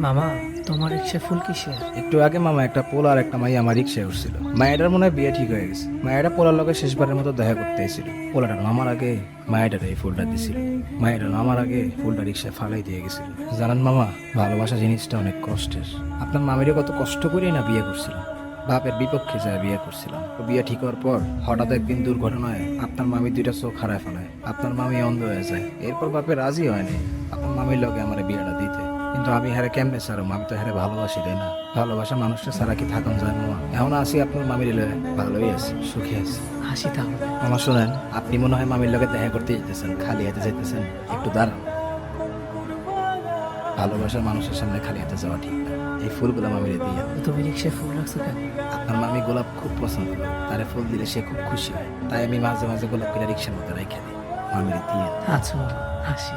মামা, তোমার রিক্সায় ফুল কিসের? একটু আগে মামা একটা পোলা আর একটা মাই আমার রিক্সায় উঠছিল। মায়েটার মনে হয় বিয়ে ঠিক হয়ে গেছে। মায়েরা পোলার লগে শেষবারের মতো দেখা করতে এসেছিল। পোলাটা নামার আগে মায়েটার এই ফুলটা দিছিল। মায়েরা নামার আগে ফুলটা রিক্সায় ফালাই দিয়ে গেছিল। জানেন মামা, ভালোবাসা জিনিসটা অনেক কষ্টের। আপনার মামিরে কত কষ্ট করেই না বিয়ে করছিলাম। বাপের বিপক্ষে যায় বিয়ে করছিলাম। তো বিয়ে ঠিক হওয়ার পর হঠাৎ একদিন দুর্ঘটনায় আপনার মামি দুইটা চোখ হারায় ফেলায়। আপনার মামি অন্ধ হয়ে যায়। এরপর বাপে রাজি হয়নি আপনার মামির লগে আমার বিয়েটা দিতে। কিন্তু আমি হারে কেমনে ছাড়ো, আমি তো হারে ভালোবাসি, তাই না? ভালোবাসা মানুষটা ছাড়া কি থাকুন যায় মামা? এখন আসি আপনার মামির লগে, ভালোই আছি, সুখী আছি। হাসি তাহলে। মামা শোনেন, আপনি মনে হয় মামির লগে দেখা করতে যেতেছেন, খালি হাতে যেতেছেন, একটু দাঁড়ান। ভালোবাসার মানুষের সামনে খালি হাতে যাওয়া ঠিক না। এই ফুলগুলো মামিরে দিয়ে। তো তুমি রিক্সায় ফুল রাখছো কেন? আপনার মামি গোলাপ খুব পছন্দ করে, তারে ফুল দিলে সে খুব খুশি হয়। তাই আমি মাঝে মাঝে গোলাপ কিনে রিক্সার মধ্যে রেখে দিই, মামিরে দিয়ে। আচ্ছা মামা, হাসি।